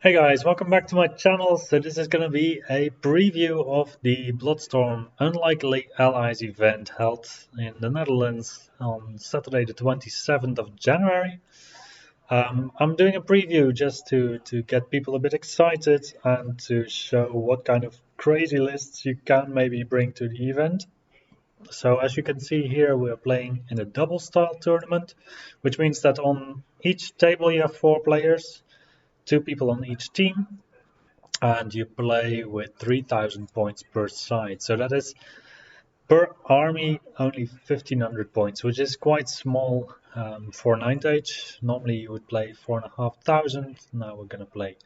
Hey guys, welcome back to my channel. So this is going to be a preview of the Bloodstorm Unlikely Allies event held in the Netherlands on Saturday the 27th of January. I'm doing a preview just to get people a bit excited and to show what kind of crazy lists you can maybe bring to the event. So as you can see here, we are playing in a double style tournament, which means that on each table you have 4 players, 2 people on each team, and you play with 3,000 points per side. So that is per army only 1,500 points, which is quite small for 9th age. Normally you would play 4,500. Now we're going to play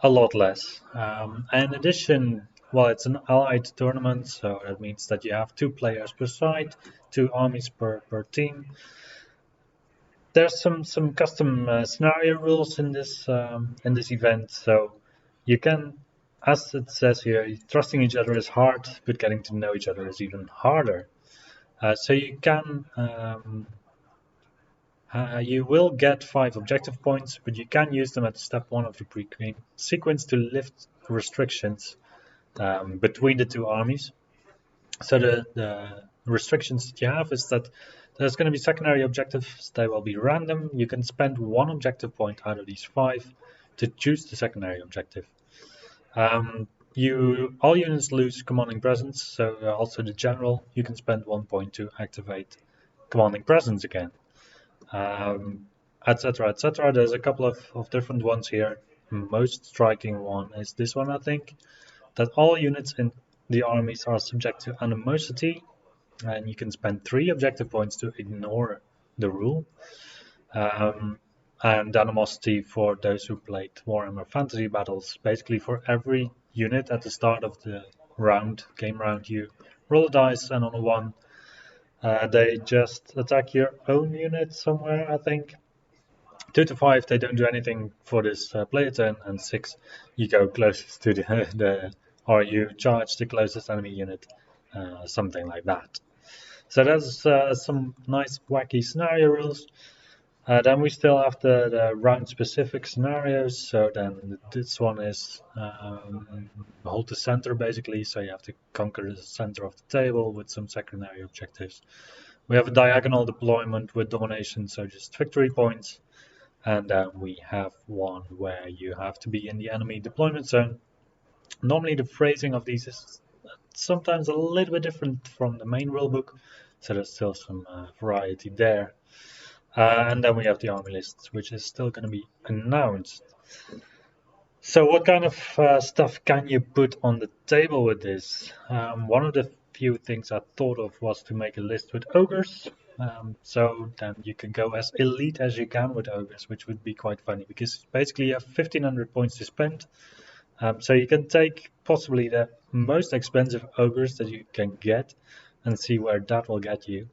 a lot less. And in addition, well, it's an allied tournament, so that means that you have 2 players per side, 2 armies per team. There's some custom scenario rules in this event, so you can, as it says here, trusting each other is hard, but getting to know each other is even harder. So you will get 5 objective points, but you can use them at step 1 of the pre-game sequence to lift restrictions between the 2 armies. So the restrictions that you have is that there's going to be secondary objectives. They will be random. You can spend 1 objective point out of these 5 to choose the secondary objective. All units lose commanding presence, so also the general, you can spend 1 point to activate commanding presence again, etc. etc. There's a couple of different ones here. Most striking one is this one, I think, that all units in the armies are subject to animosity, and you can spend 3 objective points to ignore the rule. And animosity for those who played Warhammer Fantasy Battles. Basically, for every unit at the start of the game round, you roll a dice, and on a 1, they just attack your own unit somewhere, I think. 2 to 5, they don't do anything for this player turn, and 6, you go closest to or you charge the closest enemy unit, something like that. So that's some nice wacky scenario rules. Then we still have the round-specific scenarios. So then this one is hold the center, basically. So you have to conquer the center of the table with some secondary objectives. We have a diagonal deployment with domination, so just victory points. And then we have one where you have to be in the enemy deployment zone. Normally the phrasing of these is sometimes a little bit different from the main rulebook, so there's still some variety there. And then we have the army list, which is still going to be announced. So what kind of stuff can you put on the table with this? One of the few things I thought of was to make a list with ogres. So then you can go as elite as you can with ogres, which would be quite funny, because basically you have 1,500 points to spend. So you can take possibly the most expensive ogres that you can get and see where that will get you.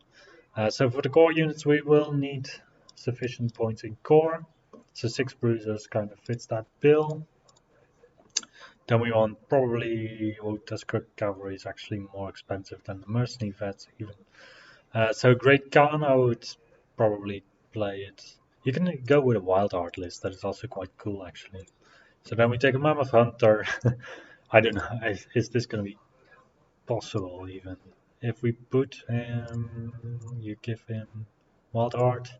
So for the core units, we will need sufficient points in core. So 6 bruisers kind of fits that bill. Then we want probably, Tusker Cavalry is actually more expensive than the mercenary vets even. So Great Khan, I would probably play it. You can go with a wild art list, that is also quite cool actually. So then we take a Mammoth Hunter. I don't know, is this going to be possible even? If we put you give him Wild Art.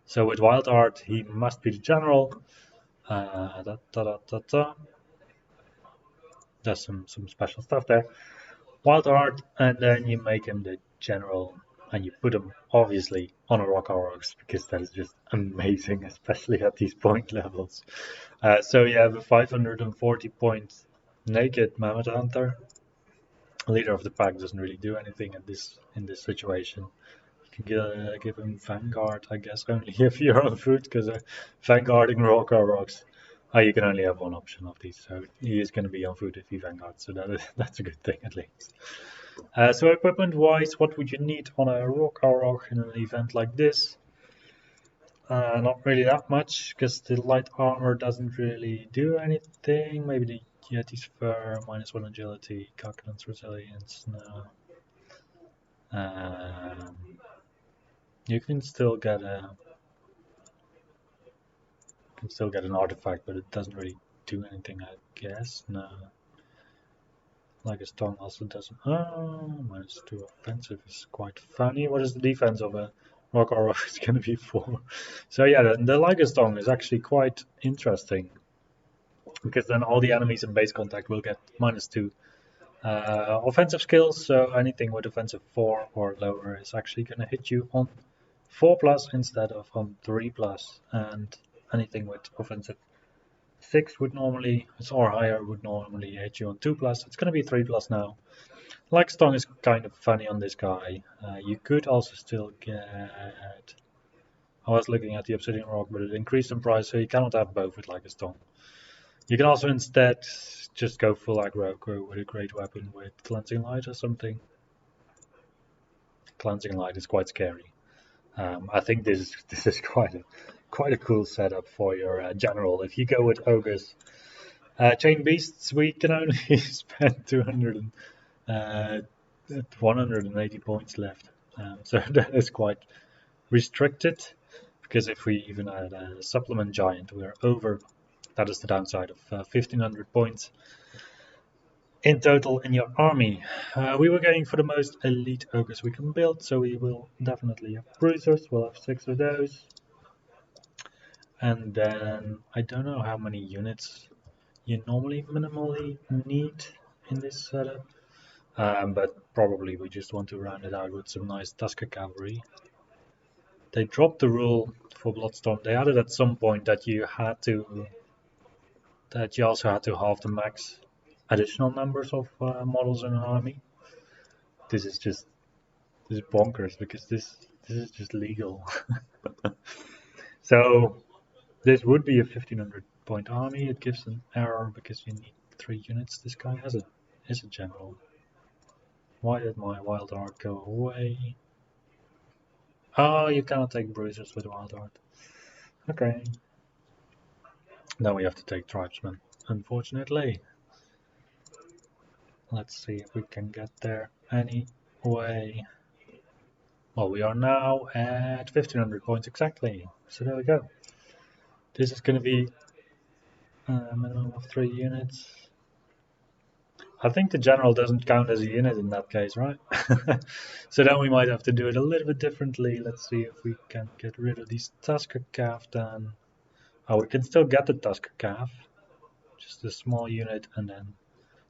So with Wild Art, he must be the general. There's some special stuff there. Wild Art, and then you make him the general, and you put him obviously on a Rock Aurochs, because that is just amazing, especially at these point levels. So you have a 540 point naked Mammoth Hunter. Leader of the pack doesn't really do anything in this situation. You can give him Vanguard, I guess, only if you're on foot, because Vanguarding Rock Aurochs. You can only have one option of these, so he is going to be on foot if he Vanguard, so that's a good thing at least. So equipment-wise, what would you need on a Rock Auroch in an event like this? Not really that much, because the light armor doesn't really do anything. Maybe the Yeti's Fur, -1 agility, Calculant's Resilience, no. You can still get an artifact, but it doesn't really do anything, I guess. No. Like a Storm also doesn't. Oh, -2 offensive is quite funny. What is the defense of a Rock or Rock? It's going to be 4. So yeah, the Liger Storm is actually quite interesting because then all the enemies in base contact will get -2 offensive skills. So anything with offensive 4 or lower is actually going to hit you on 4+ instead of on 3+, and anything with offensive 6 would normally, or higher, would normally hit you on 2+. It's going to be 3+ now. Like Stone is kind of funny on this guy. You could also still get. I was looking at the Obsidian Rock, but it increased in price, so you cannot have both with like a Stone. You can also instead just go full aggro, go with a great weapon with Cleansing Light or something. Cleansing Light is quite scary. I think this is quite a cool setup for your general. If you go with ogres, chain beasts, we can only spend 180 points left, so that is quite restricted. Because if we even add a supplement giant, we're over. That is the downside of 1500 points in total in your army. We were going for the most elite ogres we can build, so we will definitely have bruisers. We'll have 6 of those. And then I don't know how many units you normally minimally need in this setup, but probably we just want to round it out with some nice Tusker cavalry. They dropped the rule for Bloodstorm. They added at some point that you also had to halve the max additional numbers of models in an army. This is bonkers because this is just legal. So this would be a 1500 point army. It gives an error because you need 3 units. This guy is a general. Why did my wild art go away? Oh, you cannot take bruisers with wild art. Okay. Now we have to take tribesmen, unfortunately. Let's see if we can get there anyway. Well, we are now at 1500 points exactly. So there we go. This is going to be a minimum of 3 units. I think the general doesn't count as a unit in that case, right? So then we might have to do it a little bit differently. Let's see if we can get rid of these Tusker Calf then. Oh, we can still get the Tusker Calf. Just a small unit, and then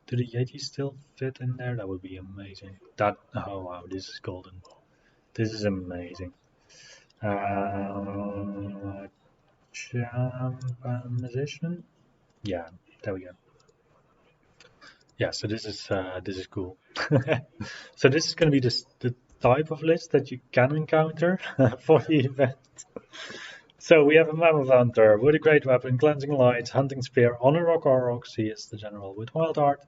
do the Yetis still fit in there? That would be amazing. Oh wow, this is golden. This is amazing. Musician? Yeah, there we go. Yeah, so this is cool. So this is going to be the type of list that you can encounter for the event. So we have a Mammoth Hunter with a great weapon, Cleansing Light, Hunting Spear on a Rock or Rocks. He is the general with Wild Art.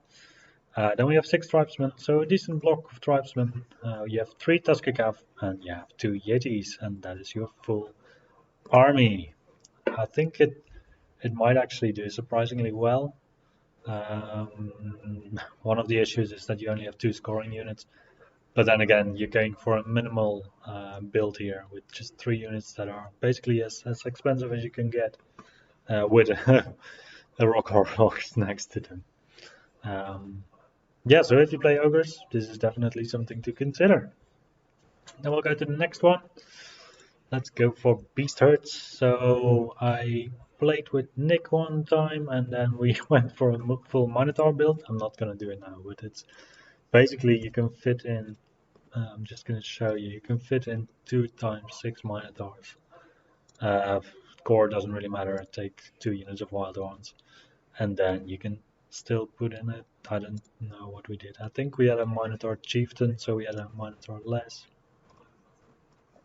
Then we have 6 tribesmen, so a decent block of tribesmen. You have 3 Tusker Calf and you have 2 Yetis, and that is your full army. I think it might actually do surprisingly well. One of the issues is that you only have 2 scoring units, but then again, you're going for a minimal build here with just 3 units that are basically as expensive as you can get with a Rock or Rocks next to them. Yeah, so if you play ogres, this is definitely something to consider. Then we'll go to the next one. Let's go for Beast Herds. So I played with Nick one time, and then we went for a full Minotaur build. I'm not going to do it now, but it's basically you can fit in. I'm just going to show you. You can fit in 2 times 6 Minotaurs. Core doesn't really matter. Take 2 units of Wild Ones, and then you can still put in it. I don't know what we did. I think we had a Minotaur Chieftain, so we had a Minotaur less.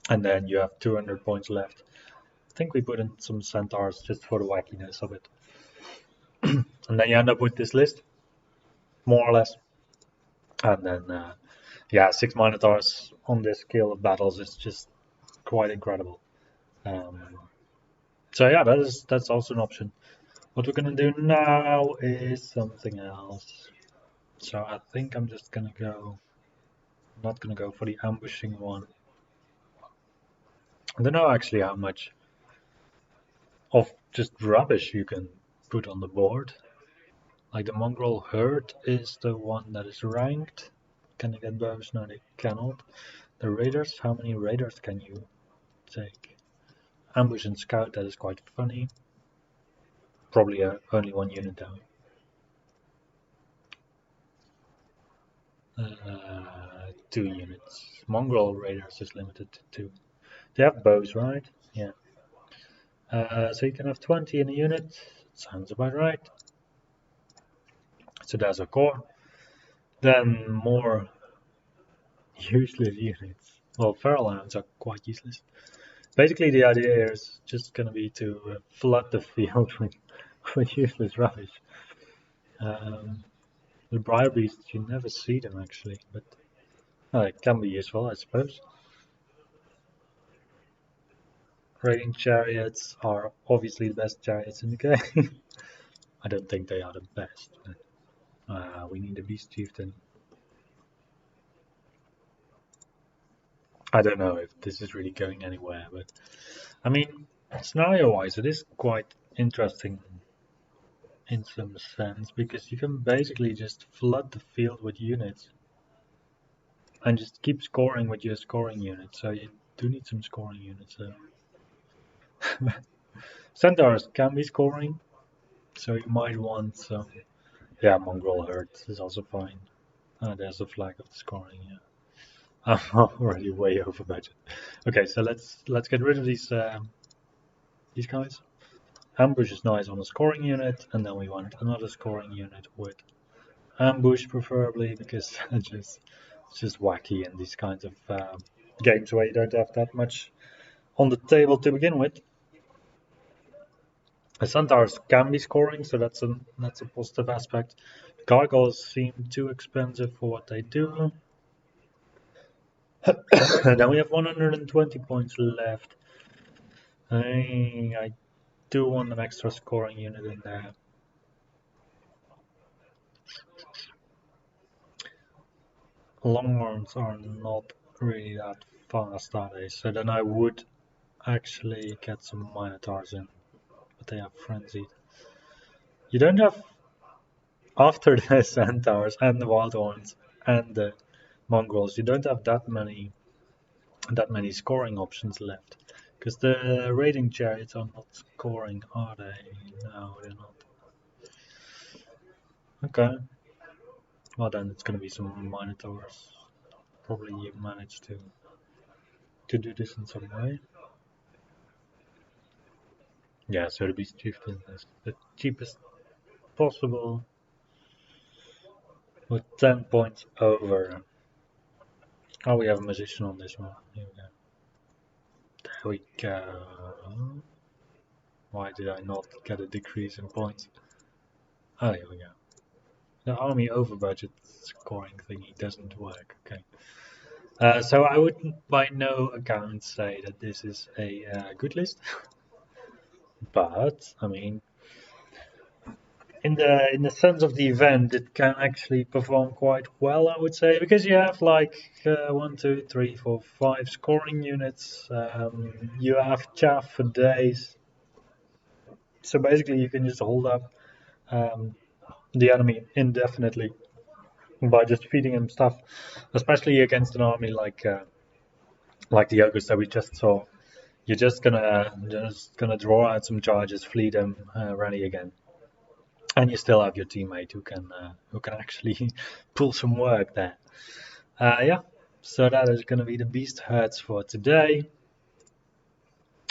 And then you have 200 points left. I think we put in some Centaurs just for the wackiness of it. And then you end up with this list, more or less. And then, yeah, 6 Minotaurs on this scale of battles is just quite incredible. So yeah, that's also an option. What we're gonna do now is something else. So I think I'm just gonna go, not gonna go for the ambushing one. I don't know actually how much of just rubbish you can put on the board. Like the mongrel herd is the one that is ranked. Can they get bows? No, they cannot. The raiders, how many raiders can you take? Ambush and scout, that is quite funny. Probably only one unit though. 2 units. Mongrel raiders is limited to 2. They have bows, right? Yeah. So you can have 20 in a unit. Sounds about right. So that's a core. Then more useless units. Well, feral hounds are quite useless. Basically, the idea here is just going to be to flood the field with useless rubbish. The briar beasts, you never see them actually, but it can be useful, I suppose. Raiding chariots are obviously the best chariots in the game. I don't think they are the best, but we need a beast chieftain. I don't know if this is really going anywhere, but I mean, scenario-wise, it is quite interesting in some sense because you can basically just flood the field with units and just keep scoring with your scoring units. So you do need some scoring units there. Centaurs can be scoring, so you might want some. Yeah, mongrel herds is also fine. There's the flag of the scoring. Yeah, I'm already way over budget. Okay, so let's get rid of these guys. Ambush is nice on a scoring unit, and then we want another scoring unit with ambush preferably because it's just wacky in these kinds of games where you don't have that much on the table to begin with. The centaurs can be scoring, so that's a positive aspect. Gargoyles seem too expensive for what they do. Then we have 120 points left. I do want an extra scoring unit in there. Longhorns are not really that fast, are they? So then I would actually get some minotaurs in, but they are frenzied. You don't have, after the centaurs and the wild horns and the mongrels, you don't have that many scoring options left. Because the raiding chariots are not scoring, are they? No, they're not. Okay. Well then it's gonna be some minotaurs. Probably you managed to do this in some way. Yeah, so the beast chieftain is the cheapest possible with 10 points over. Oh, we have a magician on this one. Here we go. There we go. Why did I not get a decrease in points? Oh, here we go. The army over budget scoring thingy doesn't work. Okay. So I would by no account say that this is a good list, but I mean, in the sense of the event, it can actually perform quite well, I would say, because you have like 1, 2, 3, 4, 5 scoring units. You have chaff for days, so basically you can just hold up um, the enemy indefinitely by just feeding him stuff, especially against an army like the ogres that we just saw. You're just gonna draw out some charges, flee them, rally again, and you still have your teammate who can actually pull some work there. Yeah, so that is gonna be the beast herds for today.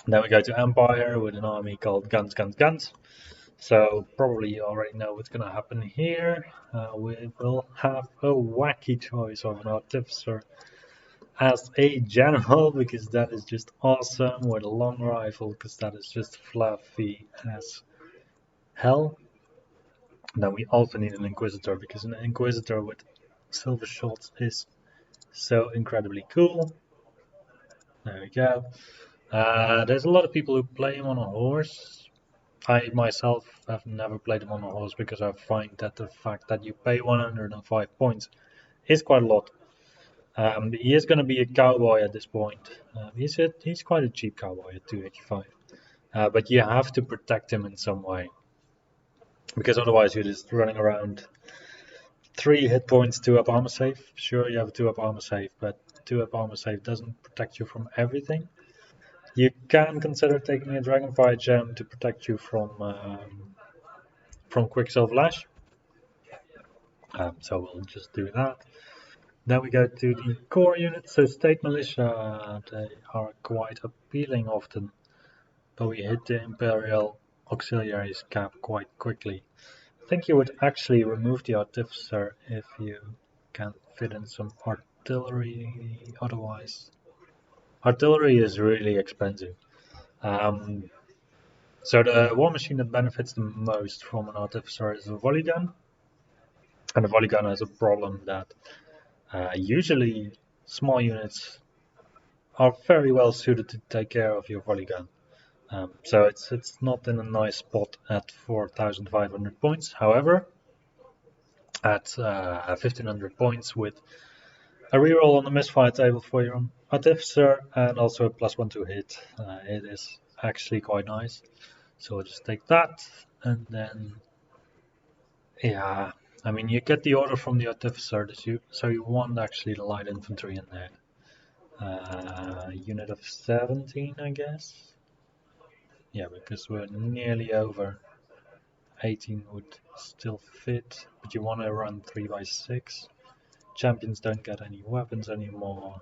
Then we go to Empire with an army called Guns, Guns, Guns. So probably you already know what's gonna happen here. We will have a wacky choice of an artificer as a general because that is just awesome, with a long rifle because that is just fluffy as hell. Then we also need an inquisitor because an inquisitor with silver shots is so incredibly cool. There we go. There's a lot of people who play him on a horse. I myself have never played him on a horse because I find that the fact that you pay 105 points is quite a lot. He is going to be a cowboy at this point. He's quite a cheap cowboy at 285. But you have to protect him in some way. because otherwise you're just running around 3 hit points, 2 up armor save. Sure, you have a 2 up armor save, but 2 up armor save doesn't protect you from everything. You can consider taking a Dragonfire gem to protect you from Quicksilver Lash. So we'll just do that. Then we go to the core units. So State Militia, they are quite appealing often, but we hit the Imperial Auxiliaries cap quite quickly. I think you would actually remove the Artificer if you can fit in some artillery otherwise. Artillery is really expensive. Um, so the war machine that benefits the most from an Artificer is a volley gun. And the volley gun has a problem that usually small units are very well suited to take care of your volley gun. So it's not in a nice spot at 4,500 points. However, at 1,500 points with a reroll on the misfire table for your artificer and also a +1 to hit, it is actually quite nice. So we'll just take that, and then yeah, I mean you get the order from the artificer that you want actually the light infantry in there. Unit of 17, I guess. Yeah, because we're nearly over. 18 would still fit, but you want to run 3x6. Champions don't get any weapons anymore.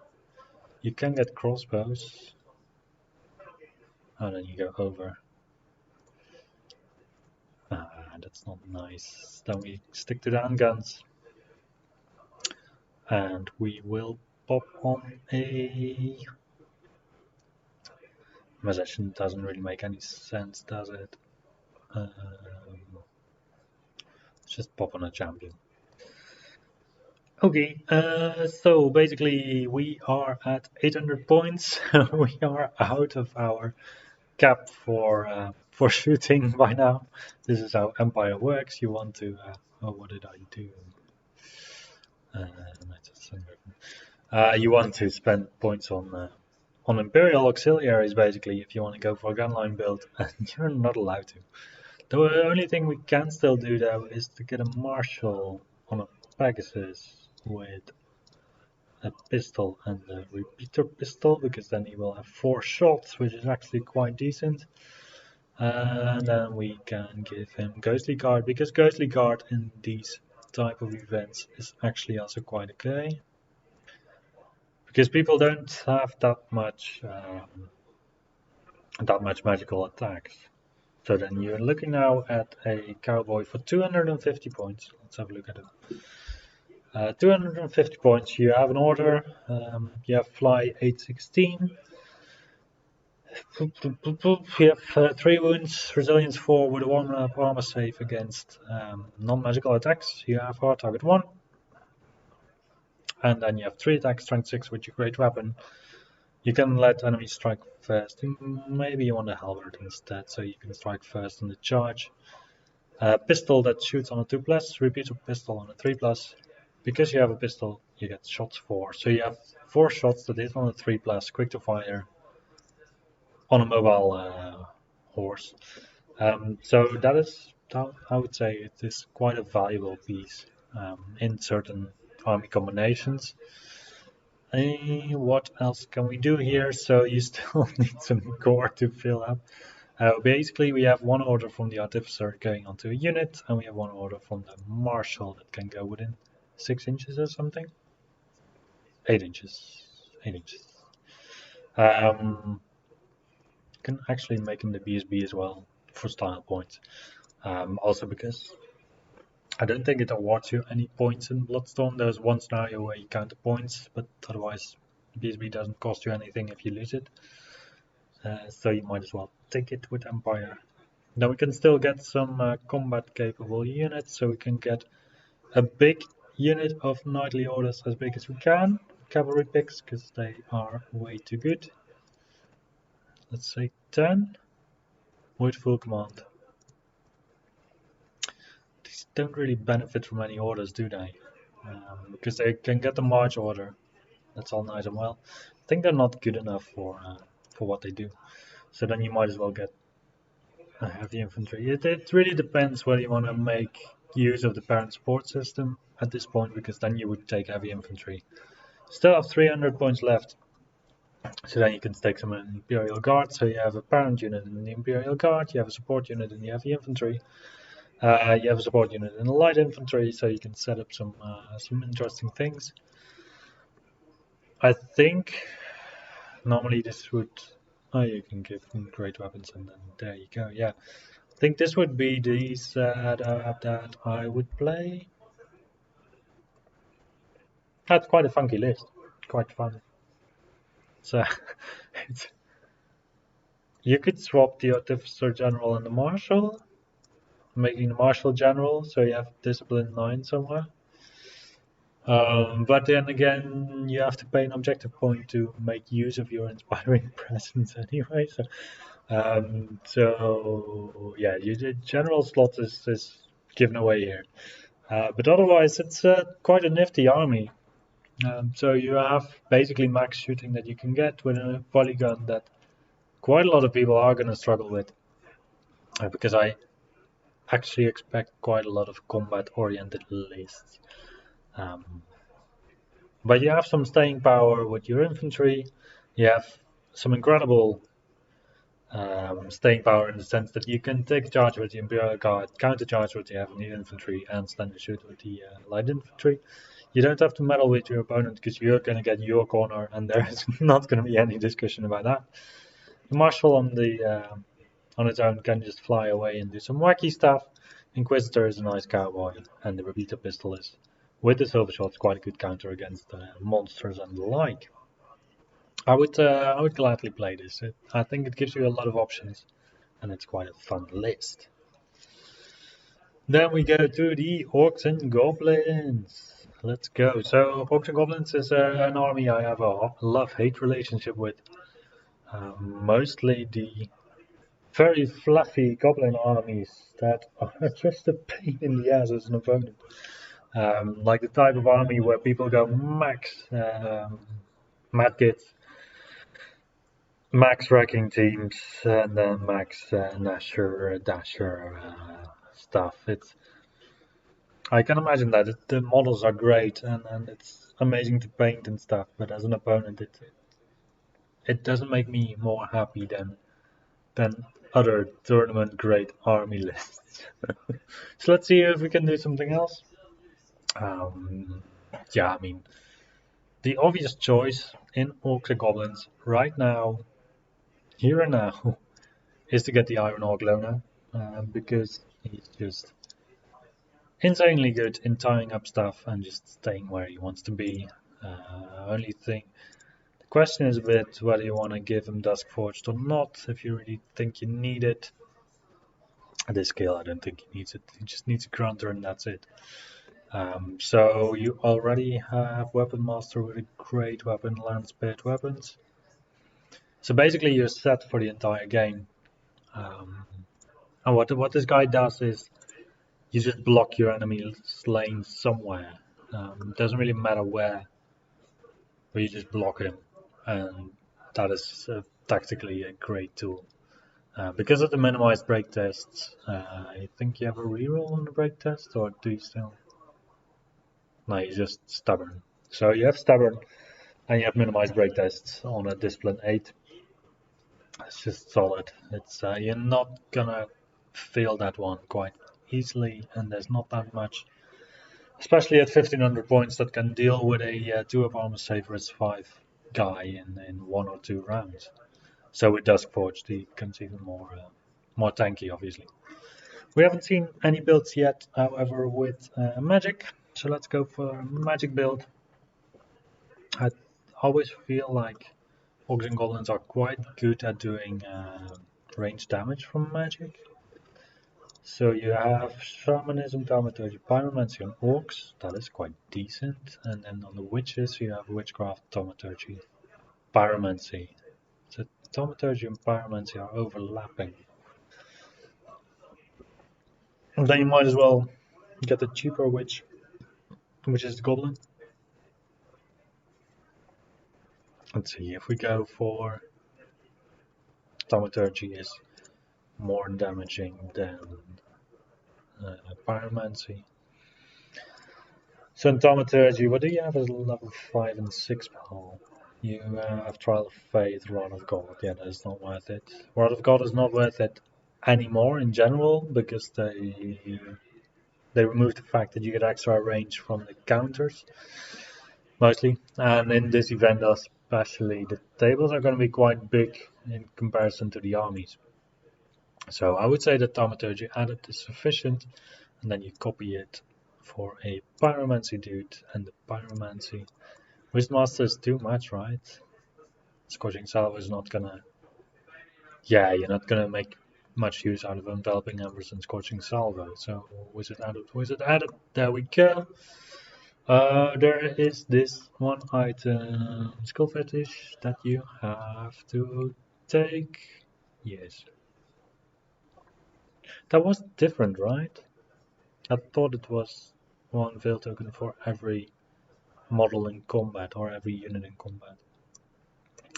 You can get crossbows. Oh, then you go over. That's not nice. Then we stick to the handguns. And we will pop on a... Possession doesn't really make any sense, does it? Let's just pop on a champion. Okay, so basically we are at 800 points. We are out of our cap for shooting by now. This is how Empire works. You want to oh, what did I do? You want to spend points on Imperial auxiliaries basically if you want to go for a gunline build, and you're not allowed to. The only thing we can still do though is to get a Marshal on a Pegasus with a pistol and a repeater pistol, because then he will have 4 shots, which is actually quite decent. And then we can give him Ghostly Guard, because Ghostly Guard in these type of events is actually also quite okay. Because people don't have that much magical attacks. So then you're looking now at a cowboy for 250 points. Let's have a look at it. 250 points. You have an order. You have fly 816. You have 3 wounds, resilience 4 with a 1-up armor save against non-magical attacks. You have hard target 1. And then you have 3 attacks, strength 6 with your great weapon. You can let enemies strike first. Maybe you want a halberd instead, so you can strike first on the charge. Pistol that shoots on a 2+, repeater pistol on a 3+. Because you have a pistol, you get shots 4. So you have 4 shots that hit on a 3+, quick to fire, on a mobile horse. So that is, I would say, it is quite a valuable piece in certain army combinations. What else can we do here? So you still need some core to fill up. Basically, we have 1 order from the Artificer going onto a unit, and we have 1 order from the Marshal that can go within 6 inches or something. 8 inches. 8 inches. Can actually make him the BSB as well for style points. Also because I don't think it awards you any points in Bloodstorm. There's one scenario where you count the points, but otherwise BSB doesn't cost you anything if you lose it. So you might as well take it with Empire. Now we can still get some combat capable units, so we can get a big unit of knightly orders as big as we can. Cavalry picks, because they are way too good. Let's say 10 with full command. These don't really benefit from any orders, do they? Because they can get the March order. That's all nice and well. I think they're not good enough for what they do. So then you might as well get heavy infantry. It really depends whether you want to make use of the parent support system at this point, because then you would take heavy infantry. Still have 300 points left, so then you can take some Imperial Guard. So you have a parent unit in the Imperial Guard, you have a support unit in the heavy infantry, you have a support unit in the light infantry, so you can set up some interesting things. I think normally this would. Oh, you can give them great weapons, and then there you go. Yeah, I think this would be the setup that I would play. That's quite a funky list. Quite fun. So it's, you could swap the Artificer General and the Marshal, making the Marshal General, so you have Discipline 9 somewhere. But then again, you have to pay an objective point to make use of your inspiring presence anyway. So yeah, the general slot is given away here. But otherwise, it's quite a nifty army. So you have basically max shooting that you can get with a volley gun that quite a lot of people are going to struggle with. Because I actually expect quite a lot of combat-oriented lists. But you have some staying power with your infantry. You have some incredible staying power in the sense that you can take charge with the Imperial Guard, counter charge with the heavy infantry, and stand and shoot with the light infantry. You don't have to meddle with your opponent because you're going to get your corner, and there's not going to be any discussion about that. The Marshal on its own can just fly away and do some wacky stuff. Inquisitor is a nice cowboy, and the Rebeta pistol is, with the silver shots, quite a good counter against monsters and the like. I would gladly play this. I think it gives you a lot of options, and it's quite a fun list. Then we go to the Orcs and Goblins. Let's go. So Orcs and Goblins is an army I have a love-hate relationship with. Mostly the very fluffy Goblin armies that are just a pain in the ass as an opponent. Like the type of army where people go max Madkits, max wrecking teams, and then max Nasher Dasher stuff. I can imagine that the models are great and it's amazing to paint and stuff, but as an opponent, it doesn't make me more happy than other tournament grade army lists. So let's see if we can do something else. Yeah, I mean, the obvious choice in Orcs and Goblins right now, here and now, is to get the Iron Orc Loner, because he's just insanely good in tying up stuff and just staying where he wants to be. Only thing, the question is a bit whether you want to give him Duskforged or not, if you really think you need it. At this scale, I don't think he needs it. He just needs a Grunter and that's it. So you already have Weapon Master with a great weapon, Land Spirit Weapons. So basically you're set for the entire game. And what this guy does is you just block your enemy's lane somewhere. It doesn't really matter where, but you just block him. And that is tactically a great tool. Because of the minimized break tests, I think you have a reroll on the break test, or do you still? No, you're just stubborn. So you have stubborn, and you have minimized break tests on a discipline 8. It's just solid. It's you're not gonna fail that one quite easily, and there's not that much, especially at 1500 points, that can deal with a 2 of armor save risk 5 guy in 1 or 2 rounds. So with Duskforged, he becomes even more tanky, obviously. We haven't seen any builds yet, however, with magic. So let's go for a magic build. I always feel like Orcs and Goblins are quite good at doing range damage from magic. So you have Shamanism, Thaumaturgy, Pyromancy on Orcs, that is quite decent. And then on the Witches you have Witchcraft, Thaumaturgy, Pyromancy. So Thaumaturgy and Pyromancy are overlapping. And then you might as well get the cheaper Witch, which is the Goblin. Let's see, if we go for Thaumaturgy is more damaging than pyromancy. So in thaumaturgy, what do you have as level 5 and 6 spell? You have Trial of Fate, Rod of God. Yeah, that is not worth it. Rod of God is not worth it anymore in general because they removed the fact that you get extra range from the counters mostly, and in this event especially, the tables are going to be quite big in comparison to the armies. So I would say that thaumaturgy added is sufficient, and then you copy it for a pyromancy dude, and the pyromancy Wizmaster is too much, right? Scorching Salvo is not gonna. Yeah, you're not gonna make much use out of Enveloping Embers and Scorching Salvo. So Wizard added, Wizard added. There we go. There is this one item, Skull Fetish, that you have to take. Yes. That was different, right? I thought it was one veil token for every model in combat or every unit in combat.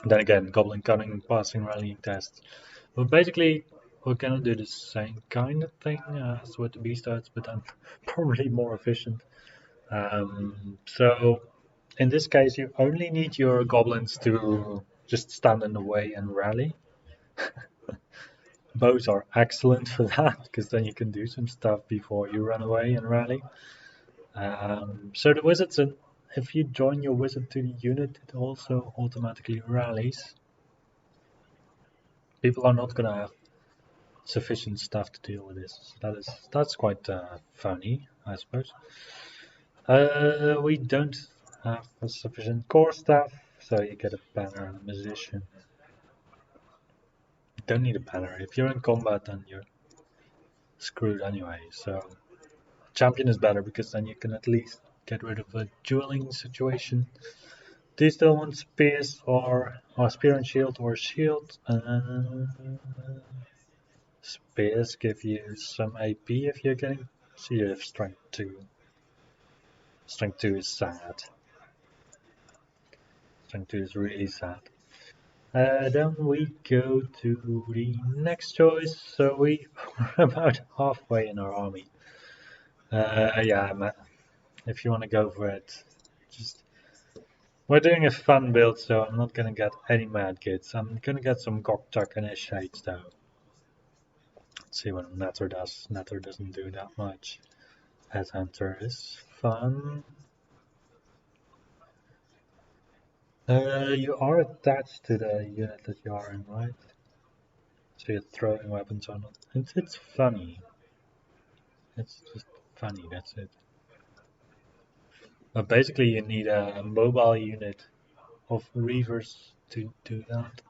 Then again, Goblin Cunning, passing rallying tests. But basically, we're gonna do the same kind of thing as with the beast arts, but then probably more efficient. So in this case, you only need your goblins to just stand in the way and rally. Bows are excellent for that because then you can do some stuff before you run away and rally. So the wizards, if you join your wizard to the unit, it also automatically rallies. People are not gonna have sufficient stuff to deal with this. So that's quite funny, I suppose. We don't have sufficient core stuff, so you get a banner and a musician. You don't need a banner. If you're in combat, then you're screwed anyway. So champion is better because then you can at least get rid of a dueling situation. Do you still want spears or spear and shield or shield? Spears give you some AP if you're getting. So you have strength 2. Strength 2 is sad. Strength 2 is really sad. Then we go to the next choice. So we're about halfway in our army. Yeah, if you want to go for it, just we're doing a fun build, so I'm not gonna get any mad kids. I'm gonna get some Goktuk initiates though. Let's see what Netter does. Netter doesn't do that much. Headhunter is fun. You are attached to the unit that you are in, right? So you're throwing weapons on it. It's funny. It's just funny, that's it. But basically you need a mobile unit of reavers to do that.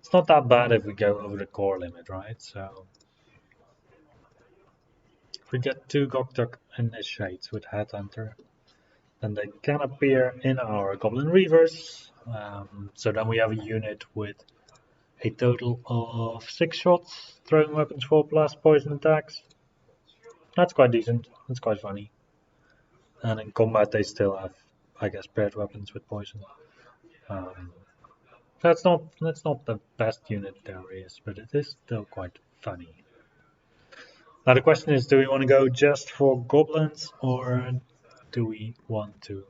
It's not that bad if we go over the core limit, right? So if we get 2 Goktuk initiates with Headhunter, then they can appear in our Goblin Reavers. So then we have a unit with a total of 6 shots, throwing weapons 4 plus poison attacks. That's quite decent, that's quite funny. And in combat they still have, I guess, paired weapons with poison. That's not the best unit there is, but it is still quite funny. Now the question is, do we want to go just for goblins or do we want to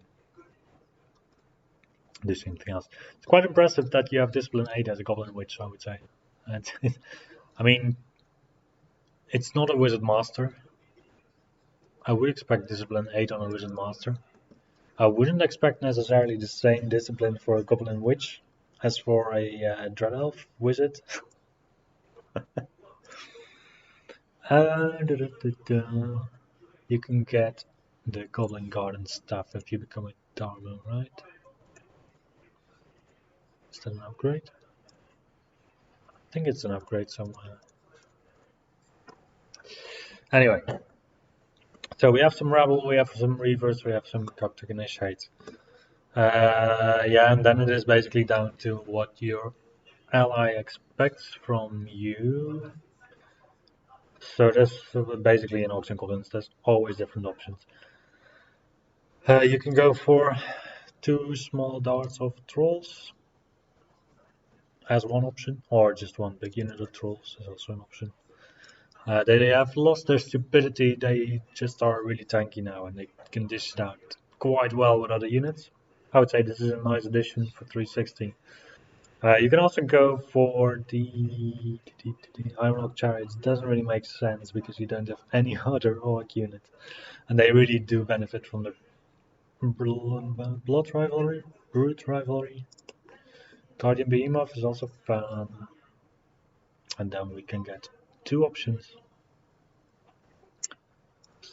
do something else? It's quite impressive that you have Discipline 8 as a goblin witch, I would say. I mean, it's not a wizard master. I would expect Discipline 8 on a wizard master. I wouldn't expect necessarily the same discipline for a goblin witch as for a dread elf wizard. You can get the Goblin Garden stuff if you become a Darmo, right? Is that an upgrade? I think it's an upgrade somewhere. Anyway, so we have some Rebel, we have some Reavers, we have some Coptic Initiates. Yeah, and then it is basically down to what your ally expects from you. So there's basically in Orcs and Goblins, there's always different options. You can go for 2 small darts of Trolls. as one option, or just one big unit of trolls is also an option. They have lost their stupidity, they just are really tanky now and they can dish it out quite well with other units. I would say this is a nice addition for 360. You can also go for the Iron Rock Chariots. It doesn't really make sense because you don't have any other Orc unit. And they really do benefit from the Blood Rivalry, Brute Rivalry. Guardian Behemoth is also fun. And then we can get two options.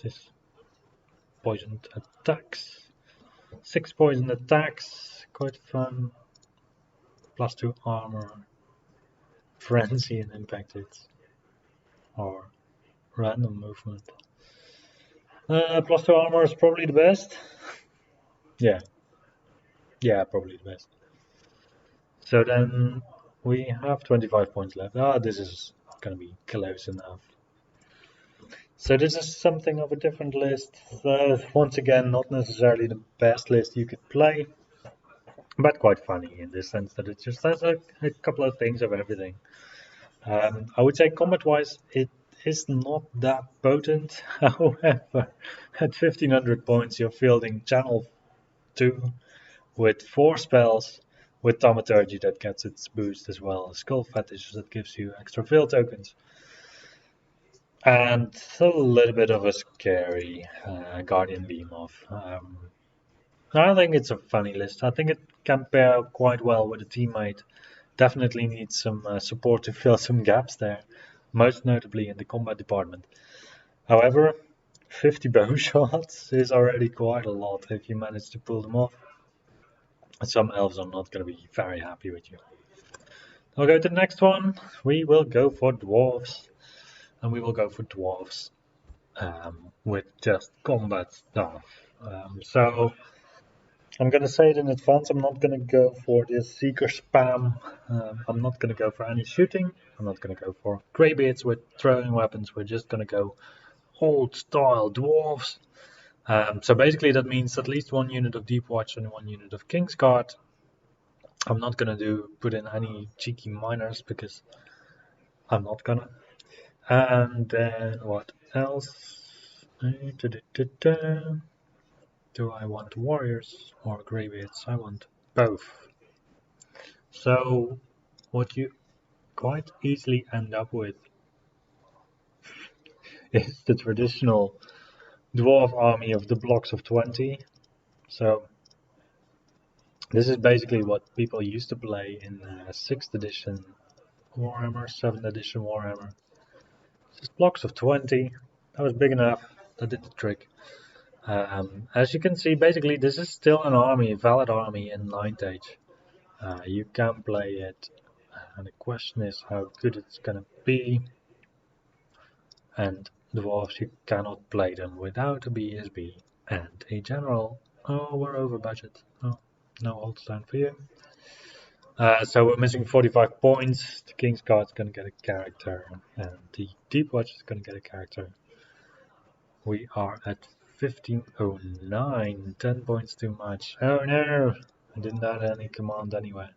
This poisoned attacks. 6 poisoned attacks, quite fun. +2 armor, frenzy and impact hits. Or random movement. +2 armor is probably the best. Yeah. Yeah, probably the best. So then we have 25 points left. This is gonna be close enough. So this is something of a different list. Once again, not necessarily the best list you could play, but quite funny in the sense that it just has a couple of things of everything. I would say combat-wise, it is not that potent. However, at 1500 points, you're fielding Channel 2 with 4 spells, with Thaumaturgy that gets its boost as well, Skull Fetish that gives you extra field tokens, and a little bit of a scary Guardian Behemoth. I think it's a funny list. I think it can pair quite well with a teammate. Definitely needs some support to fill some gaps there, most notably in the combat department. However, 50 bow shots is already quite a lot if you manage to pull them off. Some elves are not going to be very happy with you. I'll go to the next one. We will go for dwarves. And we will go for dwarves with just combat stuff. So I'm going to say it in advance, I'm not going to go for this Seeker spam. I'm not going to go for any shooting. I'm not going to go for greybeards with throwing weapons. We're just going to go old style dwarves. So basically that means at least one unit of Deep Watch and one unit of Kingsguard. I'm not going to put in any cheeky miners because I'm not going to. And then what else? Do I want warriors or greybeards? I want both. So what you quite easily end up with is the traditional dwarf army of the blocks of 20. So this is basically what people used to play in 6th edition Warhammer, 7th edition Warhammer. Just blocks of 20. That was big enough. That did the trick. As you can see, basically this is still an army, a valid army in 9th age. You can play it, and the question is how good it's gonna be. And dwarves, you cannot play them without a BSB and a general. Oh, we're over budget. Oh, no hold stand for you. So we're missing 45 points. The King's Guard's gonna get a character, and the Deep Watch is gonna get a character. We are at 1509, 10 points too much. Oh no, I didn't add any command anyway.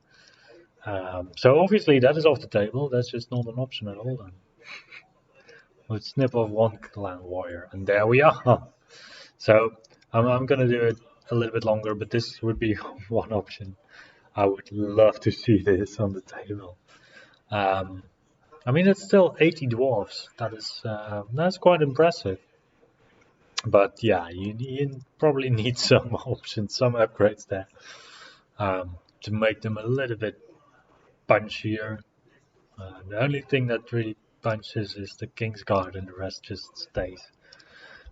So obviously that is off the table, that's just not an option at all then. Let's snip off one clan warrior, and there we are. So I'm gonna do it a little bit longer, but this would be one option. I would love to see this on the table. I mean, it's still 80 dwarves. That's quite impressive. But yeah, you probably need some options, some upgrades there to make them a little bit punchier. The only thing that really punches is the King's Guard, and the rest just stays.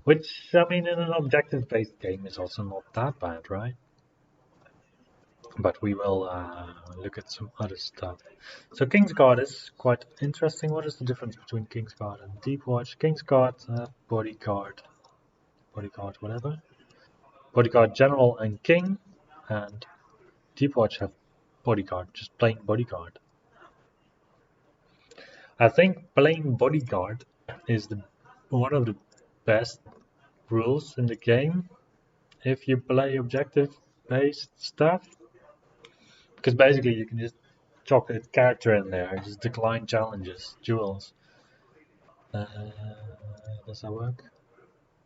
Which, I mean, in an objective-based game is also not that bad, right? But we will look at some other stuff. So King's Guard is quite interesting. What is the difference between King's Guard and Deep Watch? King's Guard, bodyguard, whatever. Bodyguard General and King, and Deep Watch have bodyguard, just plain bodyguard. I think plain bodyguard is one of the best rules in the game if you play objective based stuff, because basically you can just chocolate character in there. Just decline challenges, duels. Does that work?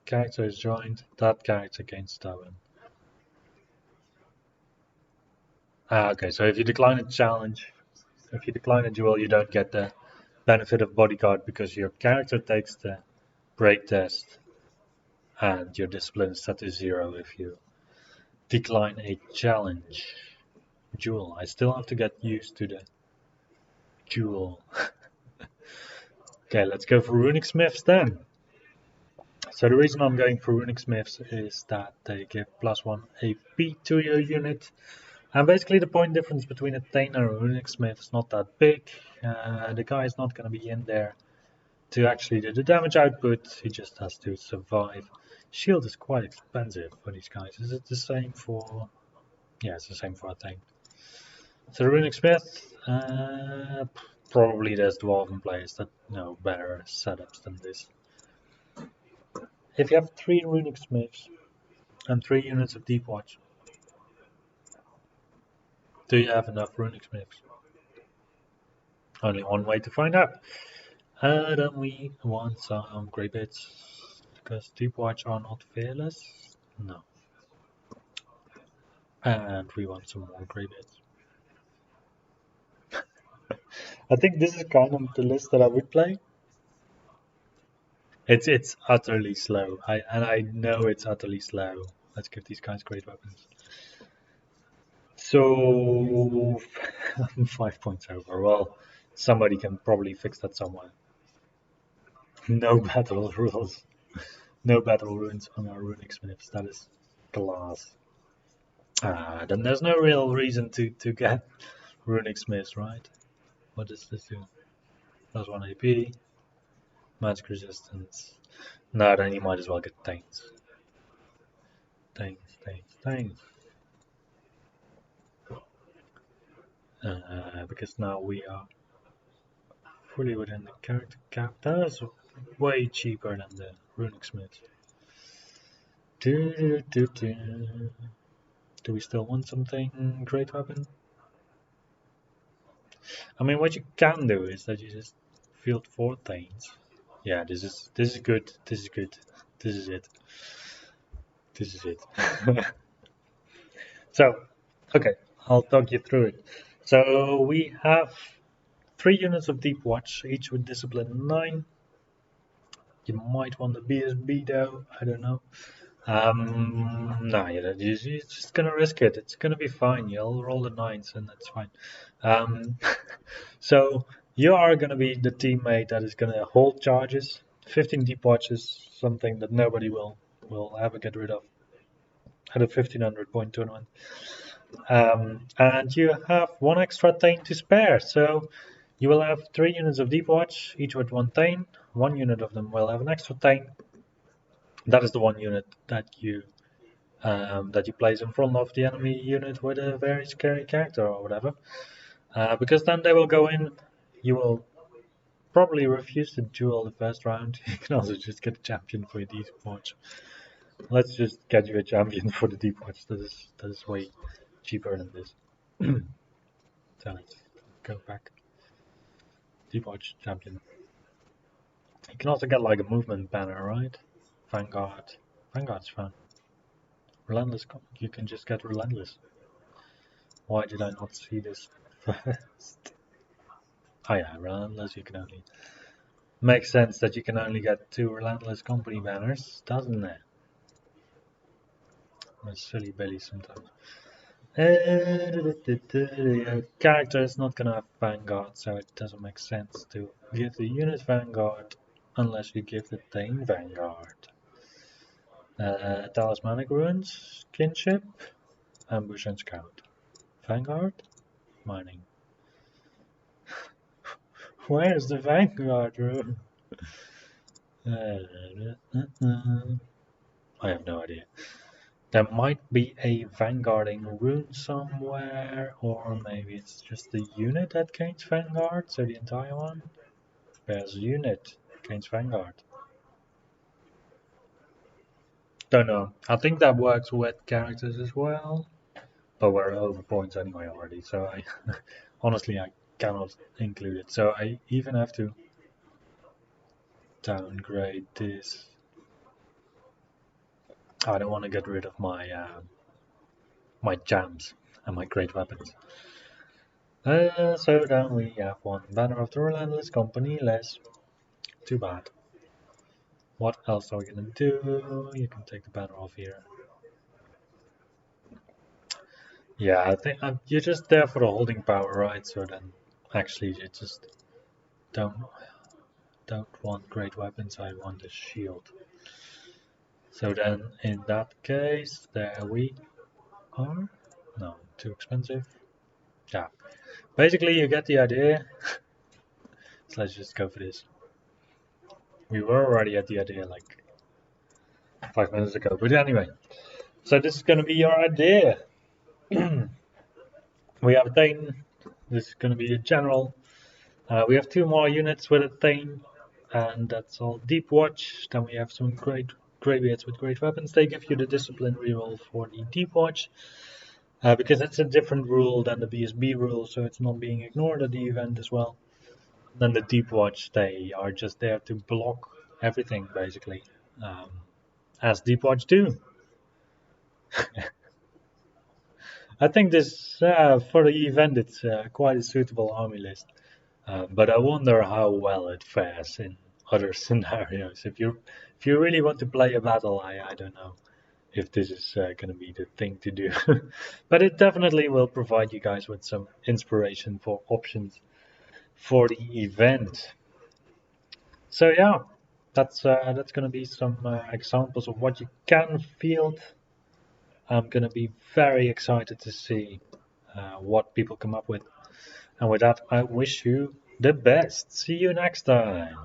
Character is joined. That character gains stubborn. Okay, so if you decline a challenge, if you decline a duel, you don't get the benefit of bodyguard because your character takes the break test and your discipline is set to 0 if you decline a challenge. Duel. I still have to get used to the duel. Okay, let's go for runic smiths then. So the reason I'm going for runic smiths is that they give +1 AP to your unit. And basically the point difference between a Thane and a runic smith is not that big. The guy is not going to be in there to actually do the damage output, he just has to survive. Shield is quite expensive for these guys. Is it the same for... Yeah, it's the same for a Thane. So the runic smith, probably there's dwarven players that know better setups than this. If you have 3 runic smiths and 3 units of deep watch, do you have enough runic smiths? Only one way to find out. Then we want some grey bits, because deep watch are not fearless. No. And we want some more grey bits. I think this is kind of the list that I would play. It's utterly slow. I know it's utterly slow. Let's give these guys great weapons. So 5 points over. Well, somebody can probably fix that somewhere. No battle rules. No battle runes on our runic smiths. That is glass. Then there's no real reason to get runic smiths, right? What does this do? +1 AP. Magic resistance. No, then you might as well get Thanes. Thanes. Because now we are fully within the character cap. That is way cheaper than the runic smith. Do we still want something great weapon? I mean, what you can do is that you just field 4 Thanes. Yeah, this is good. This is good. This is it. This is it. So, okay, I'll talk you through it. So we have 3 units of deep watch, each with discipline 9. You might want the BSB though, I don't know. No, you're just gonna risk it. It's gonna be fine. You'll roll the 9s and that's fine. So you are gonna be the teammate that is gonna hold charges. 15 deep watch is something that nobody will ever get rid of at a 1500 point tournament. And you have 1 extra Thane to spare, so you will have 3 units of deep watch, each with 1 Thane. 1 unit of them will have an extra Thane. That is the 1 unit that you place in front of the enemy unit with a very scary character or whatever. Because then they will go in, you will probably refuse to duel the first round. You can also just get a champion for your deep watch. Let's just get you a champion for the deep watch. That is way cheaper than this. So let's go back. Deep watch champion. You can also get like a movement banner, right? Vanguard. Vanguard's fun. Relentless. You can just get relentless. Why did I not see this first? Oh yeah, relentless. You can only. Makes sense that you can only get 2 relentless company banners, doesn't it? That's silly Billy sometimes. Character is not gonna have Vanguard, so it doesn't make sense to give the unit Vanguard unless you give the Thane Vanguard. Talismanic runes, kinship, ambush and scout. Vanguard, mining. Where's the Vanguard rune? I have no idea. There might be a vanguarding rune somewhere, or maybe it's just the unit that gains Vanguard, so the entire one. There's a unit gains Vanguard. Don't know. I think that works with characters as well. but we're over points anyway already, so I honestly I cannot include it. So I even have to downgrade this. I don't want to get rid of my jams and my great weapons. So then we have one banner of the Relentless Company less. Too bad. What else are we gonna do? You can take the banner off here. Yeah, I think you're just there for the holding power, right? So then, actually, you just don't want great weapons. I want a shield. So then, in that case, there we are. No, too expensive. Yeah. Basically, you get the idea. So let's just go for this. We were already at the idea like 5 minutes ago, but anyway. So this is gonna be your idea. We have a Thane. This is gonna be a general. We have two more units with a Thane, and that's all. Deep Watch. Then we have some great greybeards with great weapons. They give you the discipline reroll for the Deep Watch, because it's a different rule than the BSB rule, so it's not being ignored at the event as well. Then the Deep Watch, they are just there to block everything basically, um, as Deep Watch do. I think this for the event it's quite a suitable army list. But I wonder how well it fares in other scenarios. If you really want to play a battle, I don't know if this is going to be the thing to do. But it definitely will provide you guys with some inspiration for options for the event. So yeah, that's going to be some examples of what you can field. I'm going to be very excited to see what people come up with. And with that, I wish you the best. See you next time.